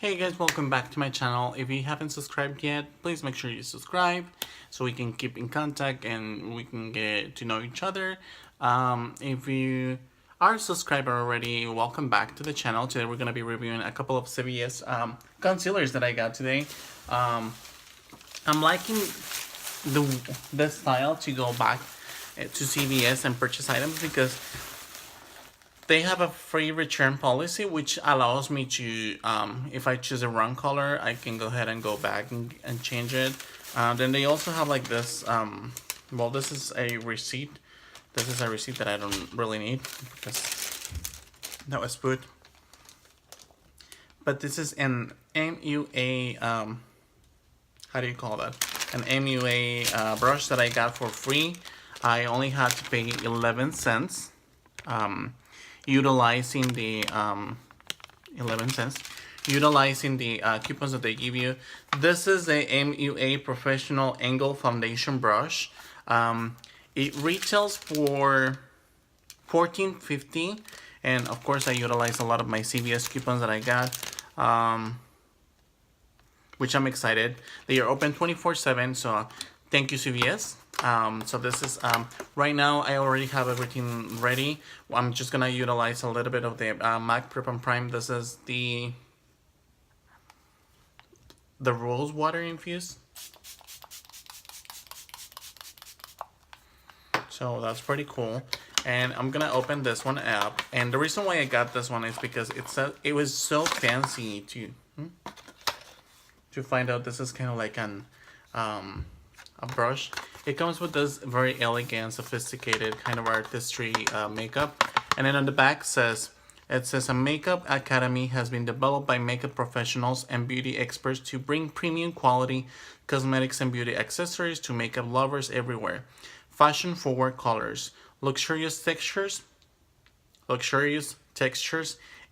Hey guys, welcome back to my channel. If you haven't subscribed yet, please make sure you subscribe so we can keep in contact and we can get to know each other. If you are a subscriber already, welcome back to the channel. Today we're going to be reviewing a couple of CVS concealers that I got today. I'm liking the style to go back to CVS and purchase items because they have a free return policy, which allows me to, if I choose a wrong color, I can go ahead and go back and change it. Then they also have like this, well, this is a receipt. This is a receipt that I don't really need because that was put. But this is an MUA, how do you call that? An MUA brush that I got for free. I only had to pay 11 cents. Utilizing the 11 cents, utilizing the coupons that they give you. This is a MUA Professional Angle Foundation Brush. It retails for $14.50, and of course I utilize a lot of my CVS coupons that I got, which I'm excited. They are open 24/7, so thank you CVS. So this is, right now I already have everything ready. I'm just gonna utilize a little bit of the MAC Prep and Prime. This is the rose water infused. So that's pretty cool. And I'm gonna open this one up. And the reason why I got this one is because it was so fancy to find out this is kind of like a brush. It comes with this very elegant, sophisticated kind of artistry makeup. And then on the back it says a makeup academy has been developed by makeup professionals and beauty experts to bring premium quality cosmetics and beauty accessories to makeup lovers everywhere. Fashion forward colors, luxurious textures,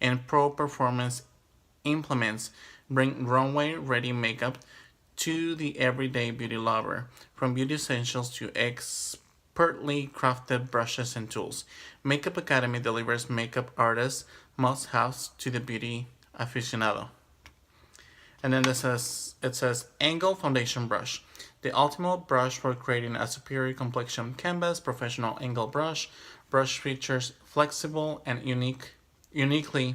and pro performance implements bring runway ready makeup to the everyday beauty lover, from beauty essentials to expertly crafted brushes and tools. Makeup Academy delivers makeup artists must-haves to the beauty aficionado. And then it says Angle Foundation Brush, the ultimate brush for creating a superior complexion canvas. Professional angle brush. Brush features flexible and uniquely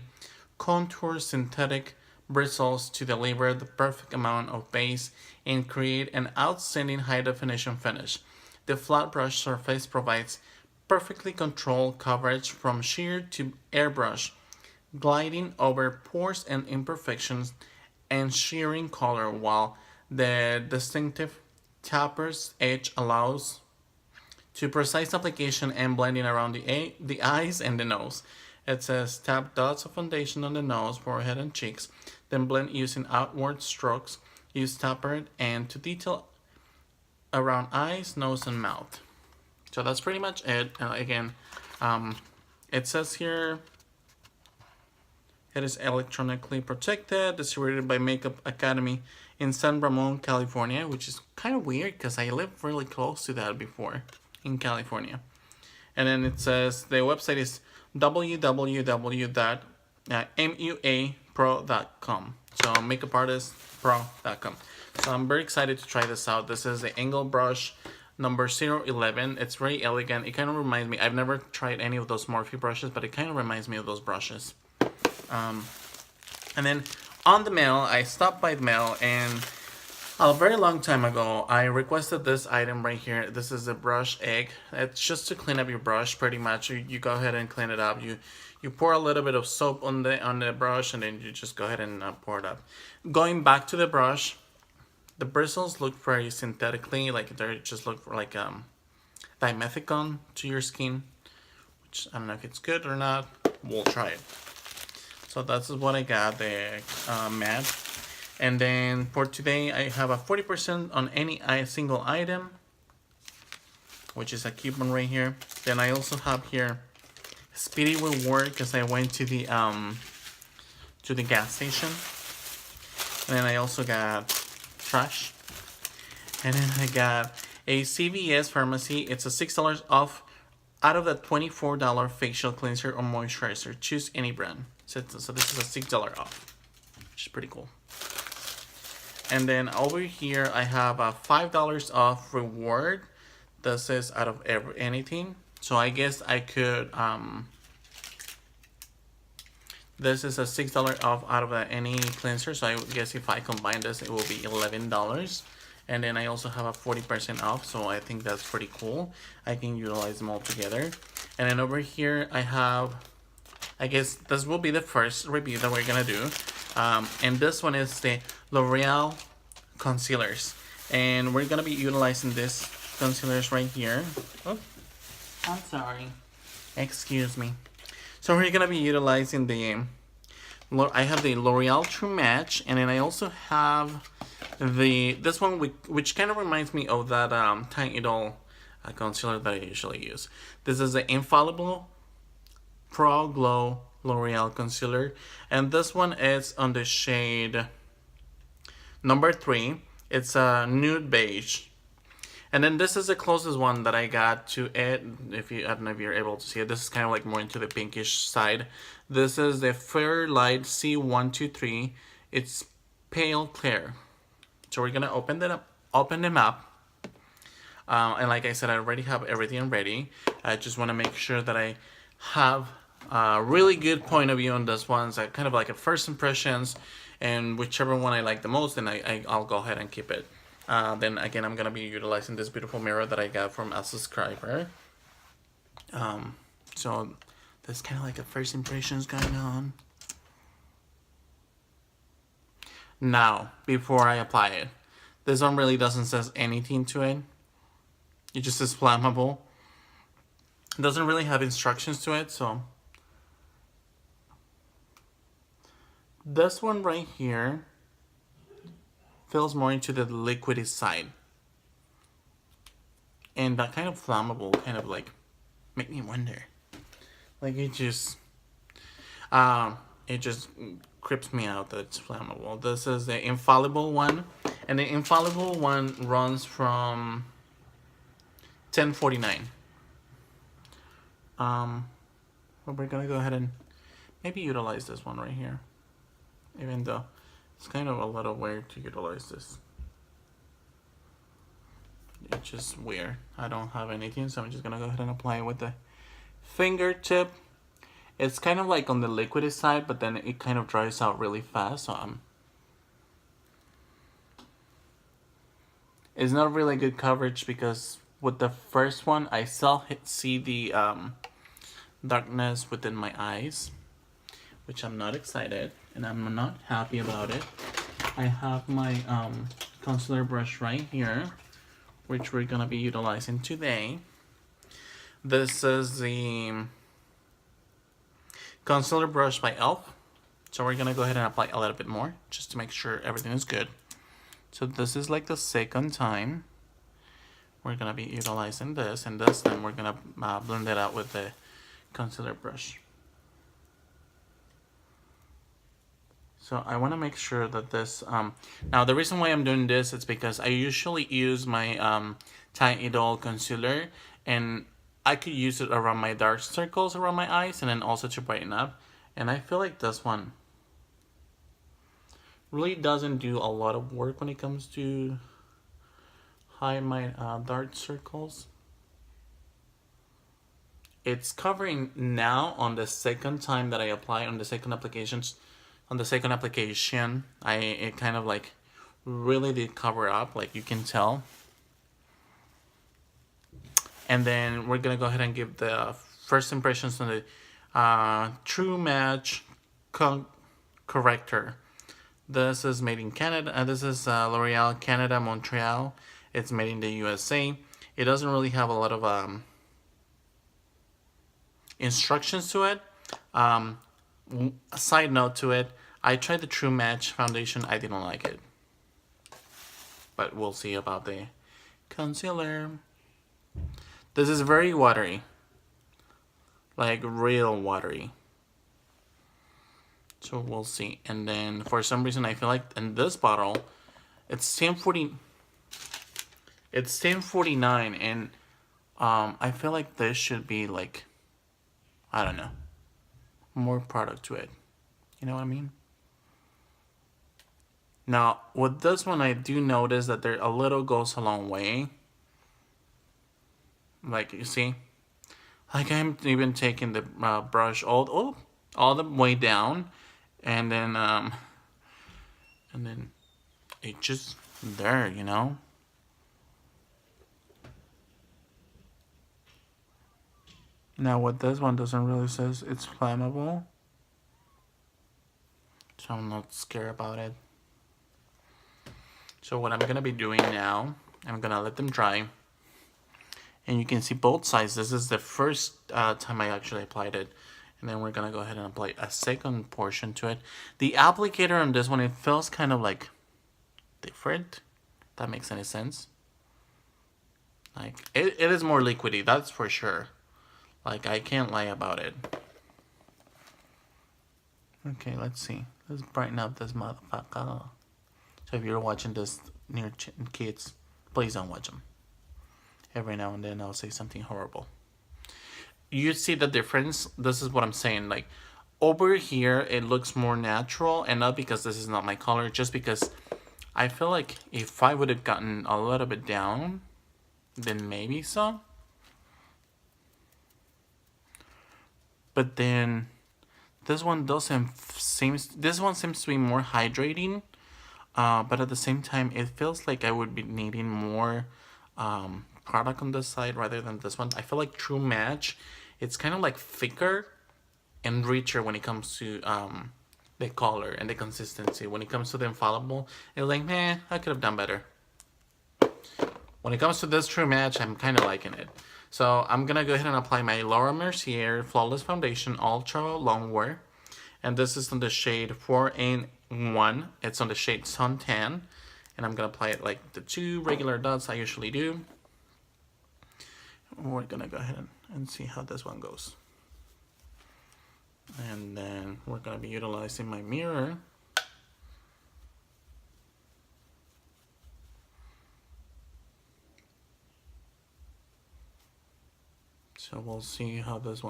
contoured synthetic bristles to deliver the perfect amount of base and create an outstanding high-definition finish. The flat brush surface provides perfectly controlled coverage from sheer to airbrush, gliding over pores and imperfections and shearing color, while the distinctive tapper's edge allows to precise application and blending around the eyes and the nose. It says tap dots of foundation on the nose, forehead, and cheeks, then blend using outward strokes. Use tapper and to detail around eyes, nose, and mouth. So that's pretty much it. Again, it says here it is electronically protected, distributed by Makeup Academy in San Ramon, California, which is kind of weird because I lived really close to that before in California. And then it says the website is www.muapro.com. So makeupartistpro.com. So I'm very excited to try this out. This is the Angle Brush number 011. It's very elegant. It kind of reminds me, I've never tried any of those Morphe brushes, but it kind of reminds me of those brushes. And then on the mail, I stopped by the mail, and a very long time ago, I requested this item right here. This is a brush egg. It's just to clean up your brush, pretty much. You go ahead and clean it up. You pour a little bit of soap on the brush, and then you just go ahead and pour it up. Going back to the brush, the bristles look very synthetically, like they just look like dimethicone to your skin, which I don't know if it's good or not. We'll try it. So that's what I got, the matte. And then for today, I have a 40% on any single item, which is a coupon right here. Then I also have here Speedy Reward because I went to the gas station. And then I also got trash. And then I got a CVS pharmacy. It's a $6 off out of the $24 facial cleanser or moisturizer. Choose any brand. So this is a $6 off. which is pretty cool. And then over here, I have a $5 off reward. This is out of anything. So I guess I could, this is a $6 off out of any cleanser. So I guess if I combine this, it will be $11. And then I also have a 40% off. So I think that's pretty cool. I can utilize them all together. And then over here, I have, I guess this will be the first review that we're gonna do. And this one is the L'Oreal concealers. And we're gonna be utilizing this concealers right here. Oh, I'm sorry. Excuse me. So we're gonna be utilizing the, I have the L'Oreal True Match, and then I also have this one which kind of reminds me of that Tiny Idol concealer that I usually use. This is the Infallible Pro Glow L'Oreal concealer, and this one is on the shade number 3. It's a nude beige. And then this is the closest one that I got to it. I don't know if you're able to see it. This is kind of like more into the pinkish side. This is the Fair Light C123. It's pale clear. So we're gonna open them up. And like I said, I already have everything ready. I just want to make sure that I have a really good point of view on this one. So kind of like a first impressions, and whichever one I like the most, then I'll go ahead and keep it. Then again, I'm gonna be utilizing this beautiful mirror that I got from a subscriber. So there's kind of like a first impressions going on. Now, before I apply it, this one really doesn't say anything to it. It just says flammable. It doesn't really have instructions to it, so this one right here feels more into the liquidy side. And that kind of flammable kind of like make me wonder. Like it just creeps me out that it's flammable. This is the Infallible one, and the Infallible one runs from $10.49. But we're gonna go ahead and maybe utilize this one right here, even though it's kind of a little weird to utilize this. It's just weird. I don't have anything, so I'm just gonna go ahead and apply it with the fingertip. It's kind of like on the liquidy side, but then it kind of dries out really fast, so it's not really good coverage, because with the first one, I still see the darkness within my eyes, which I'm not excited, and I'm not happy about it. I have my concealer brush right here, which we're gonna be utilizing today. This is the concealer brush by e.l.f. So we're gonna go ahead and apply a little bit more, just to make sure everything is good. So this is like the second time we're gonna be utilizing this, and this time we're gonna blend it out with the concealer brush. So I want to make sure that this, now the reason why I'm doing this is because I usually use my Tiny Idol concealer, and I could use it around my dark circles around my eyes, and then also to brighten up. And I feel like this one really doesn't do a lot of work when it comes to hide my dark circles. It's covering now on the second time that I apply, on the second application. It kind of like really did cover up, like you can tell. And then we're gonna go ahead and give the first impressions on the True Match Corrector. This is made in Canada. This is L'Oreal Canada, Montreal. It's made in the USA. It doesn't really have a lot of instructions to it. A side note to it, I tried the True Match foundation. I didn't like it. But we'll see about the concealer. This is very watery. Like real watery. So we'll see. And then for some reason I feel like in this bottle it's $10.49, and I feel like this should be like, I don't know, more product to it. You know what I mean? Now, with this one, I do notice that there a little goes a long way. Like, you see? Like, I'm even taking the brush all the way down. And then it just there, you know? Now, what this one doesn't really says, it's flammable. So I'm not scared about it. So what I'm going to be doing now, I'm going to let them dry. And you can see both sides. This is the first time I actually applied it. And then we're going to go ahead and apply a second portion to it. The applicator on this one, it feels kind of like different. If that makes any sense. Like, it is more liquidy, that's for sure. Like, I can't lie about it. Okay, let's see. Let's brighten up this motherfucker. So if you're watching this near kids, please don't watch them. Every now and then I'll say something horrible. You see the difference? This is what I'm saying. Like, over here, it looks more natural. And not because this is not my color. Just because I feel like if I would have gotten a little bit down, then maybe so. But then this one seems to be more hydrating. But at the same time, it feels like I would be needing more product on this side rather than this one. I feel like True Match, it's kind of like thicker and richer when it comes to the color and the consistency. When it comes to the Infallible, it's like, I could have done better. When it comes to this True Match, I'm kind of liking it. So I'm going to go ahead and apply my Laura Mercier Flawless Foundation Ultra Longwear. And this is on the shade 4-in-1. It's on the shade Suntan. And I'm going to apply it like the 2 regular dots I usually do. We're going to go ahead and see how this one goes. And then we're going to be utilizing my mirror. So we'll see how this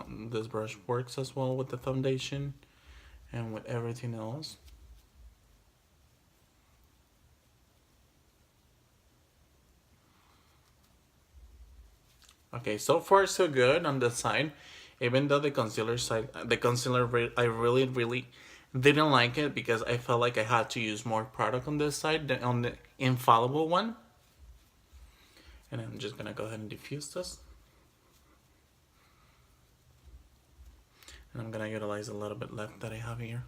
brush works as well with the foundation and with everything else. Okay, so far so good on this side. Even though the concealer I really didn't like it because I felt like I had to use more product on this side than on the Infallible one. And I'm just gonna go ahead and diffuse this. And I'm gonna utilize a little bit left that I have here.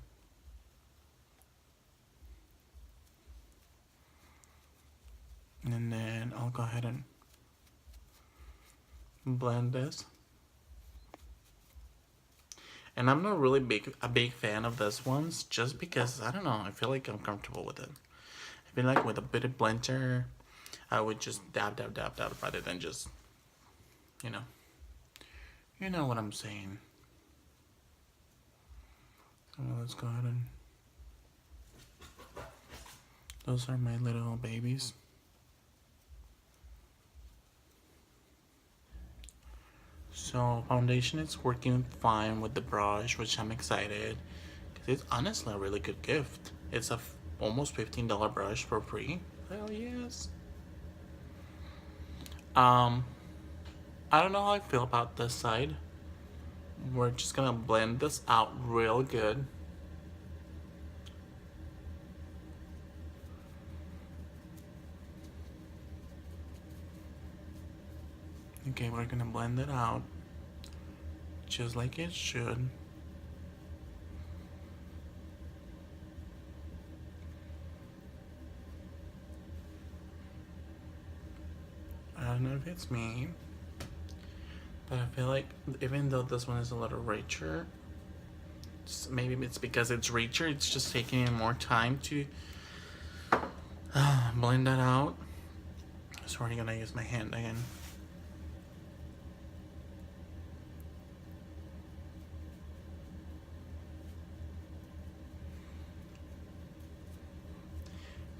And then I'll go ahead and blend this. And I'm not really a big fan of this ones just because, I don't know, I feel like I'm comfortable with it. I feel like with a bit of blender, I would just dab rather than just, you know what I'm saying. So let's go ahead and, those are my little babies. So foundation is working fine with the brush, which I'm excited because it's honestly a really good gift. It's a almost $15 brush for free. Hell yes. I don't know how I feel about this side. We're just gonna blend this out real good. Okay, we're gonna blend it out just like it should. I don't know if it's me, but I feel like even though this one is a little richer, maybe it's because it's richer, it's just taking more time to blend that out. So we're gonna use my hand again.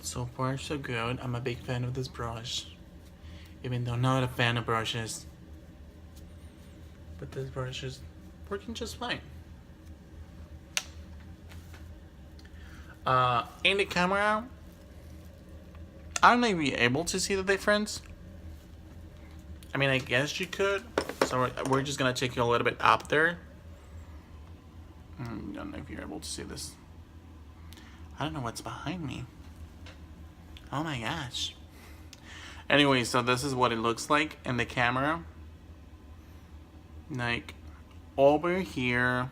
So far so good. I'm a big fan of this brush, even though I'm not a fan of brushes, but this brush is working just fine. In the camera, I don't know if you're able to see the difference. I mean, I guess you could. So we're just gonna take you a little bit up there. I don't know if you're able to see this. I don't know what's behind me. Oh my gosh. Anyway, so this is what it looks like in the camera. Like, over here,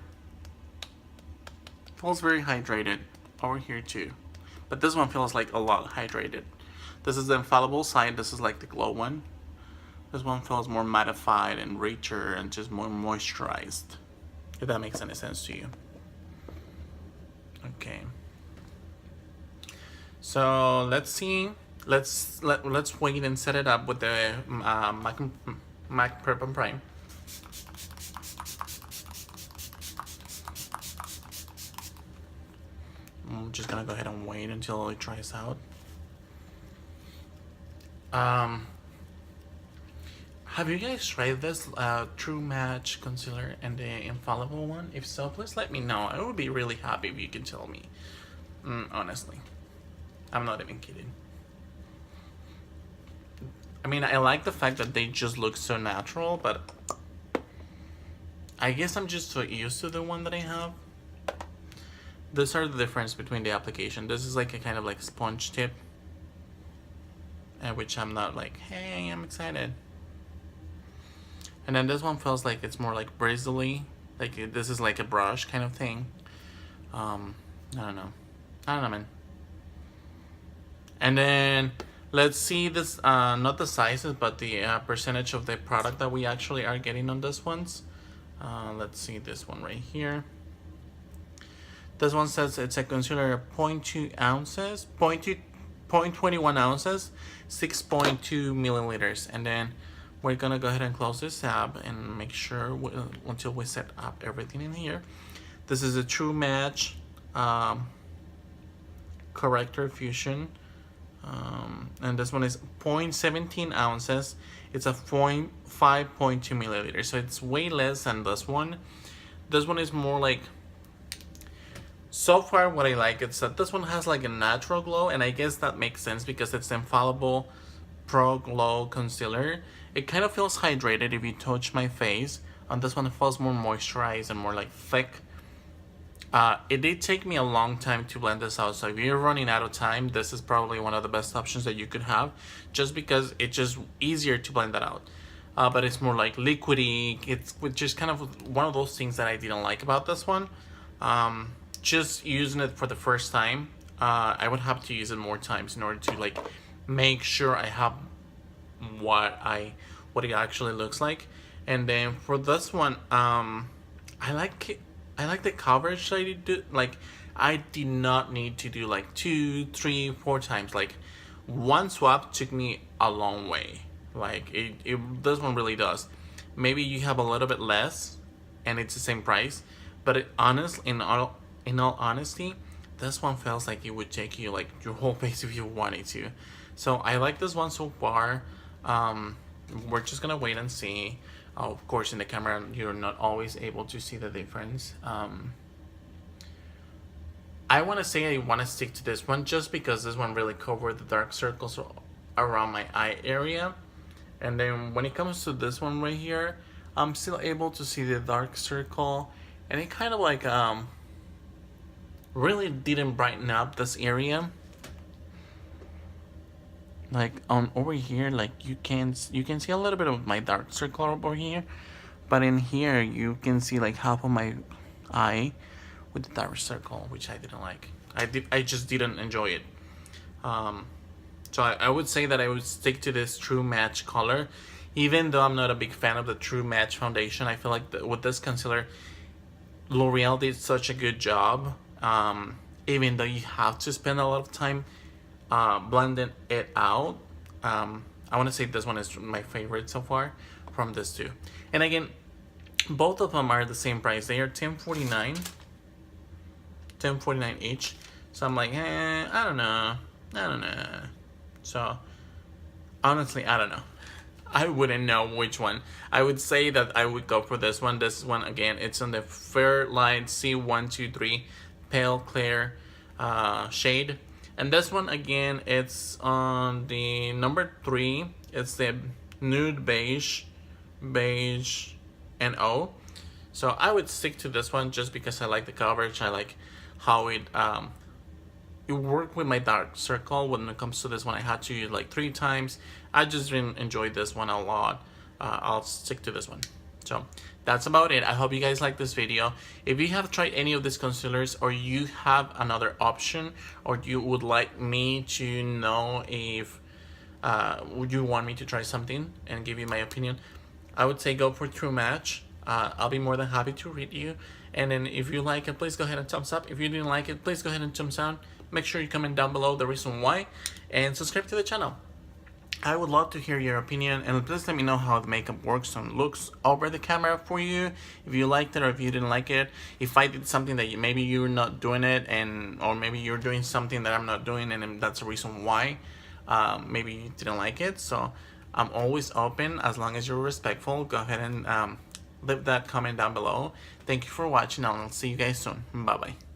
feels very hydrated. Over here too. But this one feels like a lot hydrated. This is the Infallible side. This is like the glow one. This one feels more mattified and richer and just more moisturized. If that makes any sense to you. Okay. So let's see. Let's wait and set it up with the MAC Prep and Prime. I'm just gonna go ahead and wait until it dries out. Have you guys tried this True Match concealer and the Infallible one? If so, please let me know. I would be really happy if you can tell me. Honestly, I'm not even kidding. I mean, I like the fact that they just look so natural, but I guess I'm just so used to the one that I have. These are the difference between the application. This is like a kind of like sponge tip, which I'm not like, hey, I'm excited. And then this one feels like it's more like bristly, like this is like a brush kind of thing. I don't know, man. And then let's see this, not the sizes, but the percentage of the product that we actually are getting on this ones. Let's see this one right here. This one says it's a concealer 0.2 ounces, 0.21 ounces, 6.2 milliliters. And then we're gonna go ahead and close this tab and make sure until we set up everything in here. This is a True Match Corrector Fusion. And this one is 0.17 ounces. It's a 5.2 milliliters. So it's way less than this one. This one is more like, so far what I like is that this one has like a natural glow, and I guess that makes sense because it's the Infallible Pro Glow Concealer. It kind of feels hydrated if you touch my face. On this one it feels more moisturized and more like thick. It did take me a long time to blend this out, so if you're running out of time, this is probably one of the best options that you could have, just because it's just easier to blend that out. But it's more like liquidy. It's just kind of one of those things that I didn't like about this one. Just using it for the first time, I would have to use it more times in order to like make sure I have what it actually looks like. And then for this one, I like the coverage that I do. Like, I did not need to do like 2, 3, 4 times. Like, one swap took me a long way. Like, this one really does. Maybe you have a little bit less and it's the same price, but in all honesty, this one feels like it would take you like your whole face if you wanted to. So I like this one so far. We're just gonna wait and see. Of course, in the camera, you're not always able to see the difference. I want to say I want to stick to this one just because this one really covered the dark circles around my eye area. And then when it comes to this one right here, I'm still able to see the dark circle, and it kind of like really didn't brighten up this area. Like over here, like you can see a little bit of my dark circle over here, but in here you can see like half of my eye with the dark circle, which I didn't like. I just didn't enjoy it. So I would say that I would stick to this True Match color, even though I'm not a big fan of the True Match foundation. I feel like with this concealer, L'Oreal did such a good job. Even though you have to spend a lot of time blending it out, I want to say this one is my favorite so far from this two. And again, both of them are the same price. They are $10.49 each. So I'm like, I don't know. So honestly, I don't know. I wouldn't know which one. I would say that I would go for this one. This one, again, it's on the Fairlight C123 Pale Clear shade. And this one again, it's on the number 3. It's the nude beige and O. So I would stick to this one just because I like the coverage. I like how it worked with my dark circle. When it comes to this one, I had to use like 3 times. I just enjoyed this one a lot. I'll stick to this one. So that's about it. I hope you guys like this video. If you have tried any of these concealers, or you have another option, or you would like me to know if would you want me to try something and give you my opinion, I would say go for True Match. I'll be more than happy to read you. And then if you like it, please go ahead and thumbs up. If you didn't like it, please go ahead and thumbs down. Make sure you comment down below the reason why, and subscribe to the channel. I would love to hear your opinion, and please let me know how the makeup works and looks over the camera for you. If you liked it or if you didn't like it. If I did something that maybe you're not doing it, or maybe you're doing something that I'm not doing, and that's the reason why maybe you didn't like it. So I'm always open as long as you're respectful. Go ahead and leave that comment down below. Thank you for watching, and I'll see you guys soon. Bye bye.